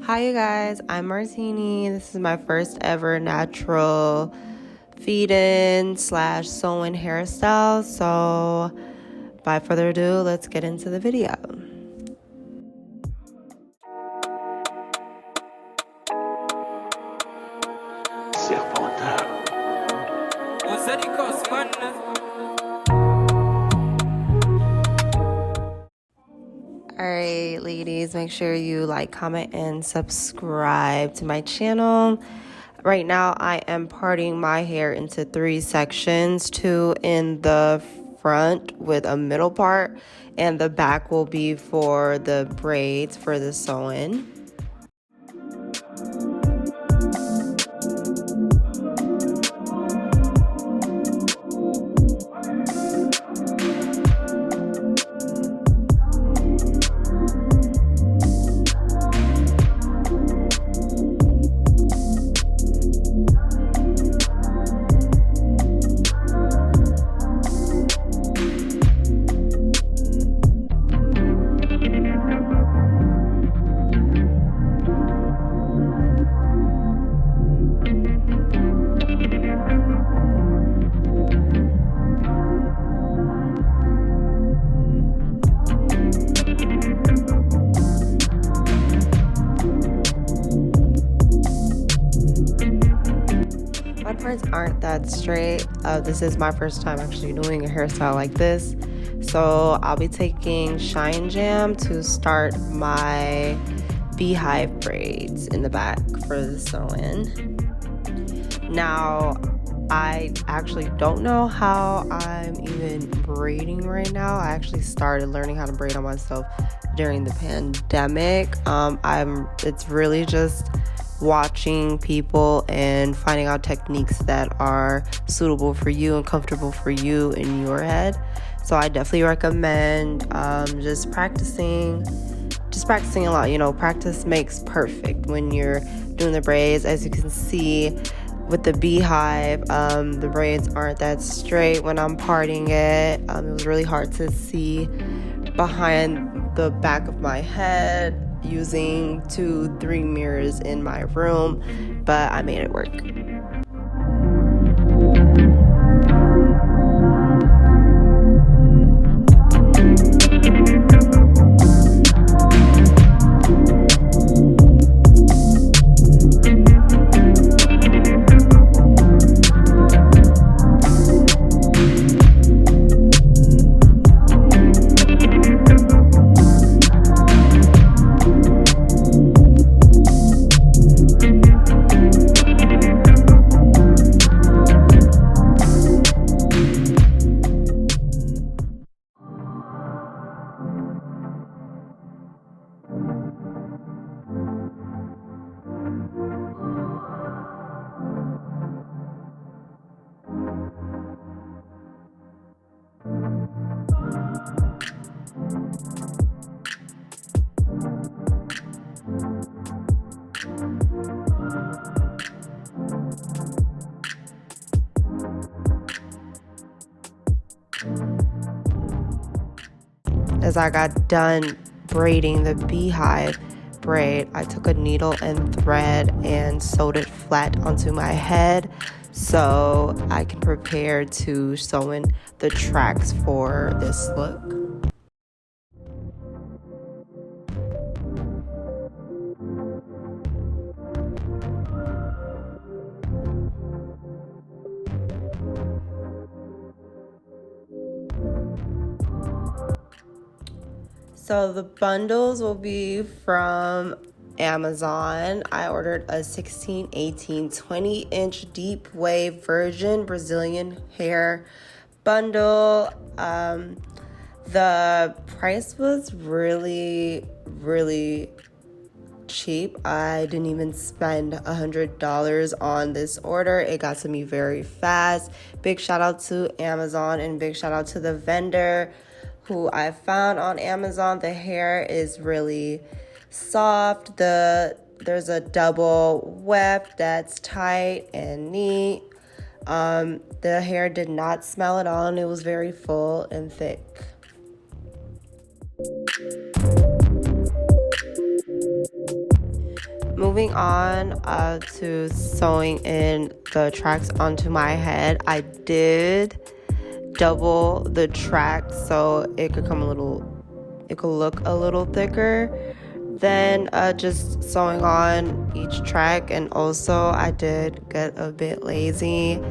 Hi you guys, I'm Martini. This is my first ever natural feed-in / sew-in hairstyle. So without further ado, let's get into the video. Alright ladies, make sure you like, comment, and subscribe to my channel. Right now I am parting my hair into 3 sections, 2 in the front with a middle part, and the back will be for the braids for the sew-in. My parts aren't that straight. This is my first time actually doing a hairstyle like this. So I'll be taking Shine Jam to start my beehive braids in the back for the sew-in. Now, I actually don't know how I'm even braiding right now. I actually started learning how to braid on myself during the pandemic. It's really just watching people and finding out techniques that are suitable for you and comfortable for you in your head. So I definitely recommend just practicing a lot. You know, practice makes perfect when you're doing the braids. As you can see with the beehive, the braids aren't that straight when I'm parting it. It was really hard to see behind the back of my head using 2-3 mirrors in my room, but I made it work. As I got done braiding the beehive braid, I took a needle and thread and sewed it flat onto my head so I can prepare to sew in the tracks for this look. So the bundles will be from Amazon. I ordered a 16, 18, 20-inch deep wave virgin Brazilian hair bundle. The price was really cheap. I didn't even spend $100 on this order. It got to me very fast. Big shout out to Amazon and big shout out to the vendor who I found on Amazon. The hair is really soft. There's a double weft that's tight and neat. The hair did not smell at all, and it was very full and thick. Moving on to sewing in the tracks onto my head, I did double the track so it could look a little thicker than just sewing on each track. And also I did get a bit lazy,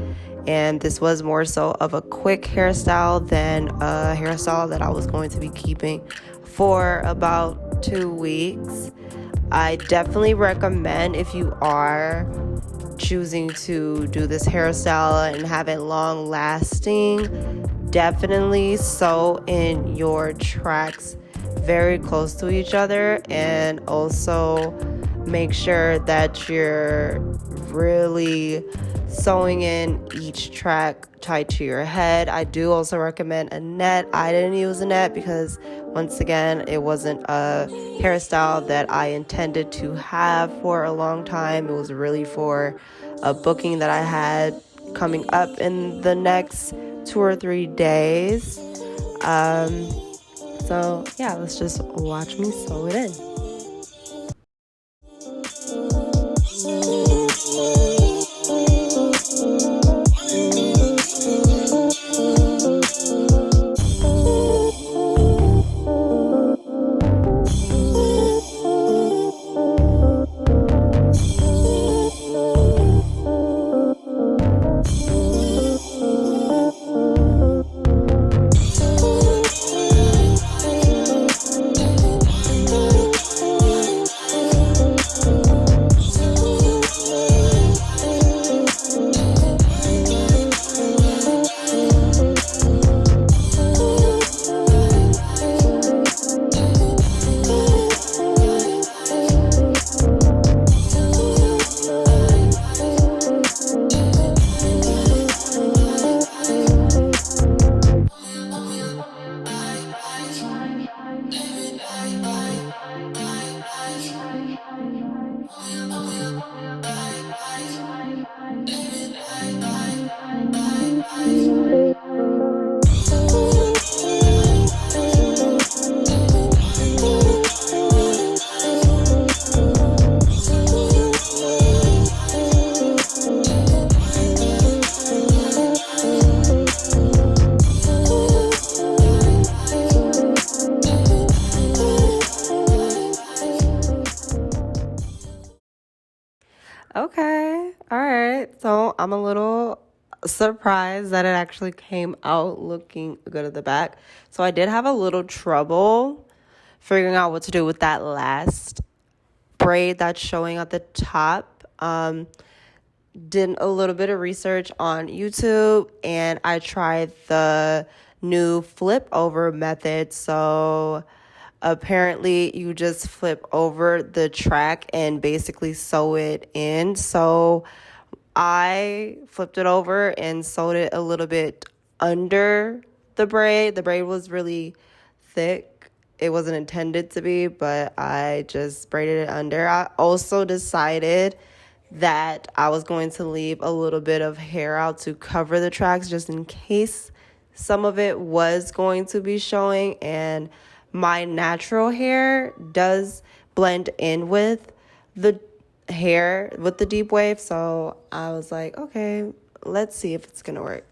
and this was more so of a quick hairstyle than a hairstyle that I was going to be keeping for about 2 weeks. I definitely recommend, if you are choosing to do this hairstyle and have it long lasting, definitely sew in your tracks very close to each other, and also make sure that you're really sewing in each track tight to your head. I do also recommend a net. I didn't use a net because, once again, it wasn't a hairstyle that I intended to have for a long time. It was really for a booking that I had coming up in the next 2 or 3 days. So yeah, let's just watch me sew it in. Okay, all right. So I'm a little surprised that it actually came out looking good at the back. So I did have a little trouble figuring out what to do with that last braid that's showing at the top. Did a little bit of research on YouTube, and I tried the new flip over method. So apparently you just flip over the track and basically sew it in. So I flipped it over and sewed it a little bit under the braid. The braid was really thick. It wasn't intended to be, but I just braided it under. I also decided that I was going to leave a little bit of hair out to cover the tracks just in case some of it was going to be showing, and my natural hair does blend in with the hair with the deep wave. So I was like, okay, let's see if it's gonna work.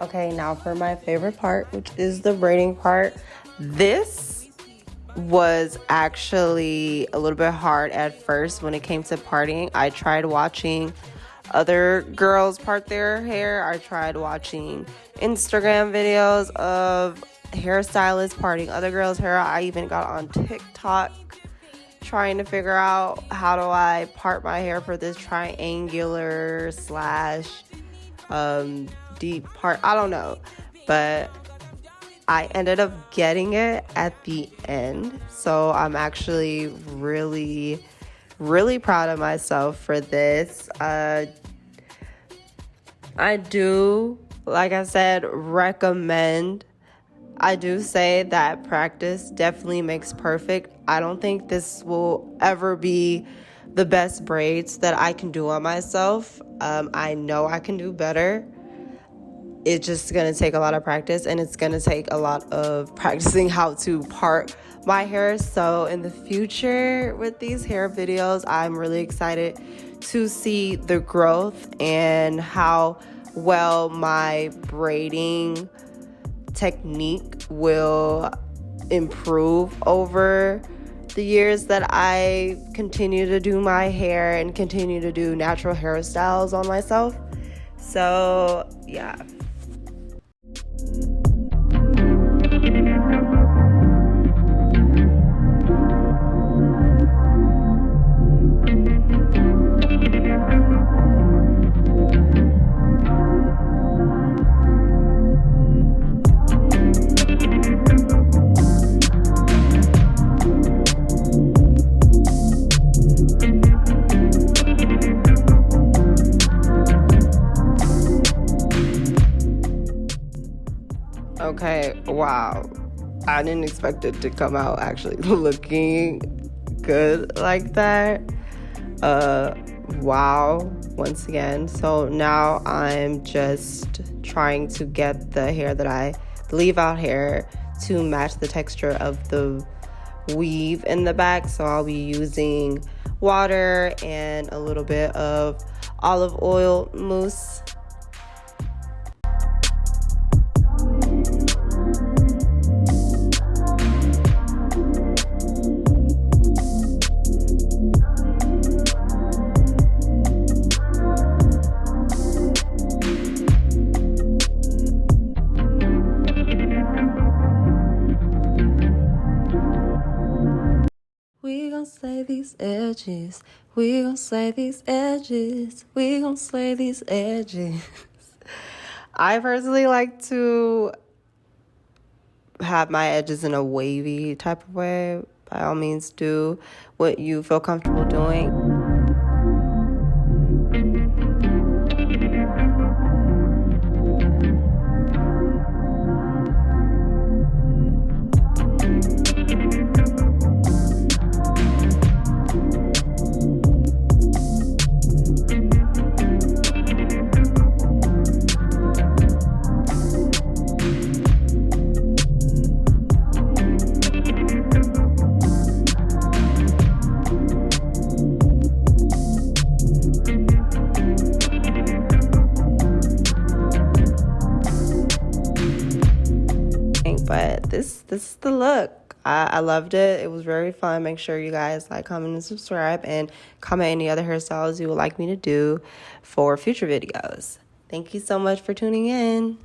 Okay, now for my favorite part, which is the braiding part. This was actually a little bit hard at first when it came to parting. I tried watching other girls part their hair. I tried watching Instagram videos of hairstylists parting other girls' hair. I even got on TikTok trying to figure out how do I part my hair for this triangular slash deep part. I don't know, but I ended up getting it at the end. So I'm actually really proud of myself for this. I do, like I said, recommend. I do say that practice definitely makes perfect. I don't think this will ever be the best braids that I can do on myself. I know I can do better. It's just going to take a lot of practice, and it's going to take a lot of practicing how to part my hair. So in the future with these hair videos, I'm really excited to see the growth and how well my braiding technique will improve over the years that I continue to do my hair and continue to do natural hairstyles on myself. So yeah. Okay, wow. I didn't expect it to come out actually looking good like that. Wow, once again. So now I'm just trying to get the hair that the leave out hair to match the texture of the weave in the back. So I'll be using water and a little bit of olive oil mousse. We gon' slay these edges. We gon' slay these edges. We gon' slay these edges. I personally like to have my edges in a wavy type of way. By all means, do what you feel comfortable doing. But this is the look. I loved it. It was very fun. Make sure you guys like, comment, and subscribe, and comment any other hairstyles you would like me to do for future videos. Thank you so much for tuning in.